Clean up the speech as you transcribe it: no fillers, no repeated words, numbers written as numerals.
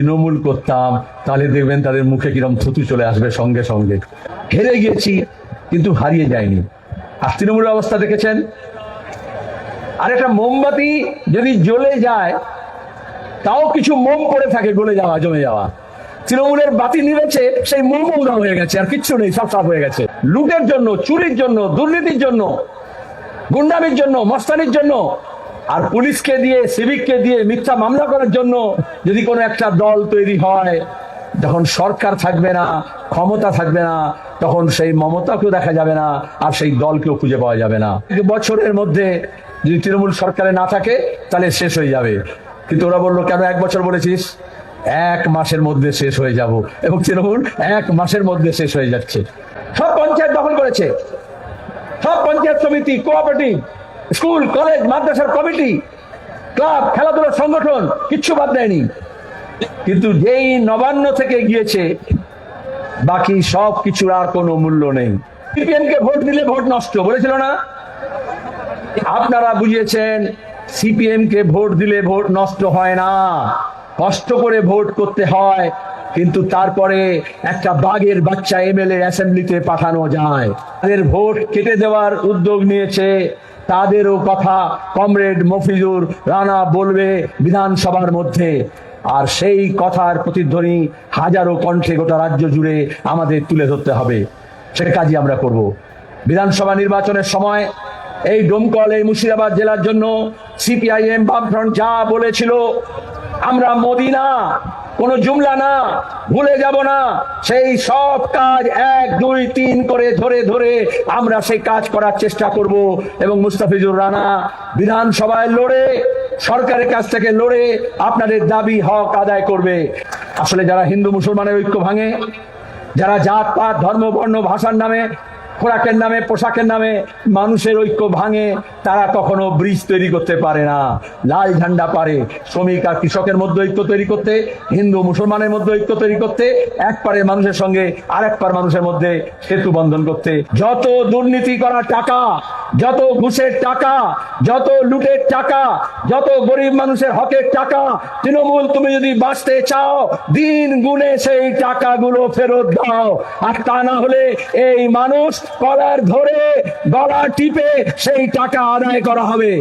তৃণমূল করতাম তাহলে দেখবেন তাদের মুখে কিরম থুতু চলে আসবে সঙ্গে সঙ্গে। হেরে গিয়েছি কিন্তু হারিয়ে যায়নি। আর তৃণমূলের অবস্থা দেখেছেন, আর একটা মোমবাতি যদি জ্বলে যায় তাও কিছু মোম পড়ে থাকে, গলে যাওয়া, জমে যাওয়া। তৃণমূলের বাতি নিভেছে, সেই মোম উড়া হয়ে গেছে, আর কিচ্ছু নেই, সব সাফ হয়ে গেছে। লুটের জন্য, চুরির জন্য, দুর্নীতির জন্য, গুন্ডামির জন্য, মস্তানির জন্য, আর পুলিশকে দিয়ে, সিভিককে দিয়ে মিথ্যা মামলা করার জন্য যদি কোনো একটা দল তৈরি হয়, যখন সরকার থাকবে না, ক্ষমতা থাকবে না, তখন সেই মমতাকেও দেখা যাবে না, আর সেই দলকেও খুঁজে পাওয়া যাবে না। বছরের মধ্যে যদি তৃণমূল সরকারে না থাকে তাহলে শেষ হয়ে যাবে। কিন্তু ওরা বললো, কেন 1 বছর বলেছিস? 1 মাসের মধ্যে শেষ হয়ে যাব। এবং তৃণমূল 1 মাসের মধ্যে শেষ হয়ে যাচ্ছে। সব পঞ্চায়েত দখল করেছে, সব পঞ্চায়েত সমিতি, কোঅপারেটিভ, স্কুল, কলেজ, মাদ্রাসার কমিটি, ক্লাব, খেলাধুলার সংগঠন, কিচ্ছু বাদ দেয়নি। কিন্তু যেই নবান্ন থেকে গিয়েছে, বাকি সব কিছুর আর কোনো মূল্য নেই। সিপিএম কে ভোট দিলে ভোট নষ্ট বলেছিল না? আপনারা বুঝিয়েছেন সিপিএম কে ভোট দিলে ভোট নষ্ট হয় না, কষ্ট করে ভোট করতে হয়, কিন্তু তারপরে একটা বাঘের বাচ্চা এমএলএ অ্যাসেম্বলিতে পাঠানো যায়। তাদের ভোট কেটে দেওয়ার উদ্যোগ নিয়েছে, তাদেরও কথা কমরেড মফিজুর রানা বলবে বিধানসভার মধ্যে। আর সেই কথার প্রতিধ্বনি হাজারো কণ্ঠে গোটা রাজ্য জুড়ে আমাদের তুলে ধরতে হবে। সে কাজই আমরা করব। বিধানসভা নির্বাচনের সময় এই ডোমকল, এই মুর্শিদাবাদ জেলার জন্য সিপিআইএম, বামফ্রন্ট যা বলেছিল, আমরা মোদি না, কোনো জুমলা না, ভুলে যাব না। সেই সব কাজ 1, 2, 3 করে ধরে ধরে আমরা সেই কাজ করার চেষ্টা করব। এবং মুস্তাফিজুর রানা বিধানসভায় লড়ে, সরকারের কাছ থেকে লড়ে আপনাদের দাবি হক আদায় করবে। আসলে যারা হিন্দু মুসলমানের ঐক্য ভাঙে, যারা জাত পাত, ধর্ম, বর্ণ, ভাষার নামে, খোরাকের নামে, পোশাকের নামে মানুষের ঐক্য ভাঙে, তারা কখনো ব্রিজ তৈরি করতে পারে না। লাল ঝান্ডা পারে শ্রমিক আর কৃষকের মধ্যে ঐক্য তৈরি করতে, হিন্দু মুসলমানের মধ্যে ঐক্য তৈরি করতে, এক পারে মানুষের সঙ্গে আরেক পার মানুষের মধ্যে সেতু বন্ধন করতে। যত দুর্নীতি করা টাকা, যত ঘুষের টাকা, যত লুটের টাকা, যত গরিব মানুষের হকের টাকা, তৃণমূল তুমি যদি বাঁচতে চাও, দিন গুণে সেই টাকাগুলো ফেরত দাও। আর তা না হলে এই মানুষ কলার ধরে, গলা টিপে সেই টাকা আদায় করা হবে।